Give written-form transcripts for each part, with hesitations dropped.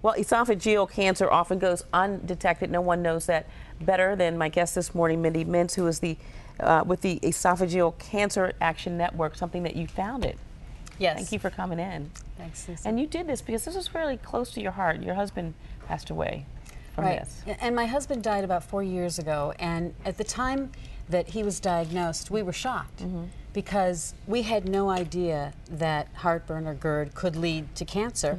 Well, esophageal cancer often goes undetected. No one knows that better than my guest this morning, Mindy Mintz, who is with the Esophageal Cancer Action Network, something that you founded. Yes. Thank you for coming in. Thanks, Susan. And you did this because this was really close to your heart. Your husband passed away from this. And my husband died about 4 years ago, and at the time that he was diagnosed, we were shocked because we had no idea that heartburn or GERD could lead to cancer.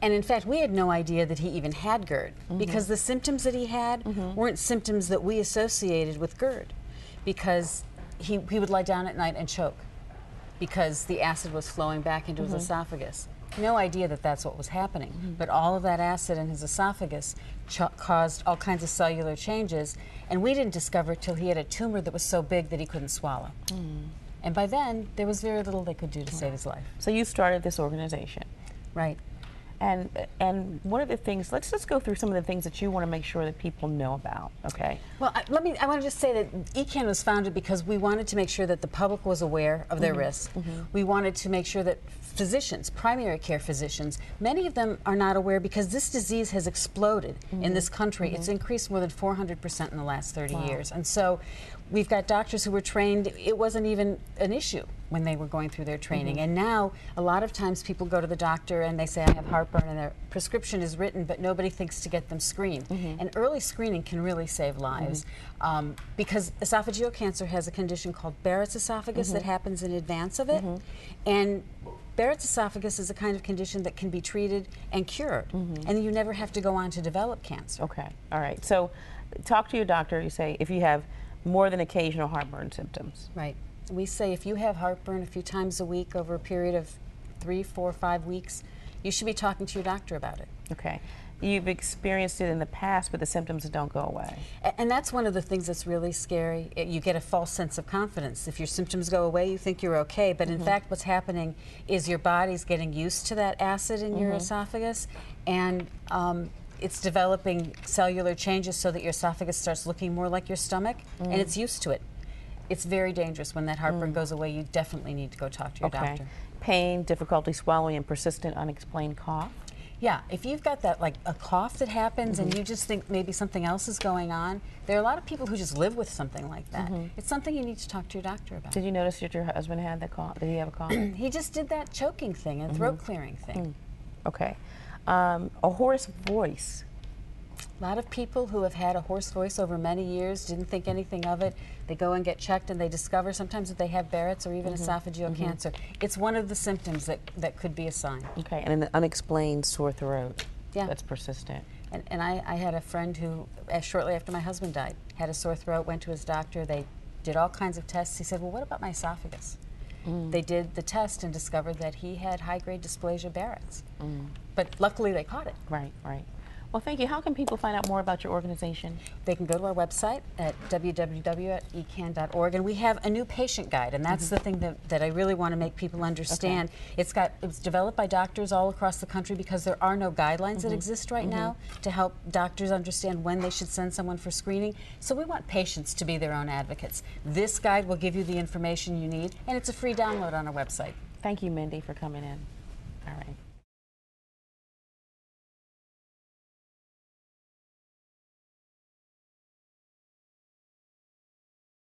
And in fact, we had no idea that he even had GERD because the symptoms that he had weren't symptoms that we associated with GERD, because he would lie down at night and choke because the acid was flowing back into his esophagus. No idea that that's what was happening, but all of that acid in his esophagus caused all kinds of cellular changes, and we didn't discover it till he had a tumor that was so big that he couldn't swallow. And by then, there was very little they could do to save his life. So you started this organization. Right. And what are the things, let's just go through some of the things that you want to make sure that people know about, okay? Well, I want to just say that ECAN was founded because we wanted to make sure that the public was aware of their risks. We wanted to make sure that physicians, primary care physicians, many of them are not aware because this disease has exploded in this country. It's increased more than 400% in the last 30 years. And so we've got doctors who were trained, it wasn't even an issue when they were going through their training. And now, a lot of times people go to the doctor and they say, I have heartburn, and their prescription is written, but nobody thinks to get them screened. And early screening can really save lives because esophageal cancer has a condition called Barrett's esophagus that happens in advance of it. And Barrett's esophagus is a kind of condition that can be treated and cured, and you never have to go on to develop cancer. Okay, all right. So talk to your doctor. You say if you have more than occasional heartburn symptoms. Right. We say if you have heartburn a few times a week over a period of 3, 4, 5 weeks, you should be talking to your doctor about it. Okay. You've experienced it in the past, but the symptoms don't go away. And that's one of the things that's really scary. You get a false sense of confidence. If your symptoms go away, you think you're okay, but in fact what's happening is your body's getting used to that acid in your esophagus, and it's developing cellular changes so that your esophagus starts looking more like your stomach, and it's used to it. It's very dangerous. When that heartburn goes away, you definitely need to go talk to your doctor. Pain, difficulty swallowing, and persistent unexplained cough? Yeah, if you've got that, like a cough that happens and you just think maybe something else is going on, there are a lot of people who just live with something like that. It's something you need to talk to your doctor about. Did you notice that your husband had that cough? Did he have a cough? He just did that choking thing and throat clearing thing. Okay. A hoarse voice. A lot of people who have had a hoarse voice over many years didn't think anything of it. They go and get checked and they discover sometimes that they have Barrett's or even esophageal cancer. It's one of the symptoms that could be a sign. Okay, and an unexplained sore throat. Yeah. That's persistent. And I had a friend who, shortly after my husband died, had a sore throat, went to his doctor, they did all kinds of tests. He said, well, what about my esophagus? They did the test and discovered that he had high-grade dysplasia Barrett's. But luckily they caught it. Right, right. Well, thank you. How can people find out more about your organization? They can go to our website at www.ecan.org, and we have a new patient guide, and that's the thing that I really want to make people understand. It's developed by doctors all across the country because there are no guidelines that exist right now to help doctors understand when they should send someone for screening. So we want patients to be their own advocates. This guide will give you the information you need, and it's a free download on our website. Thank you, Mindy, for coming in. All right.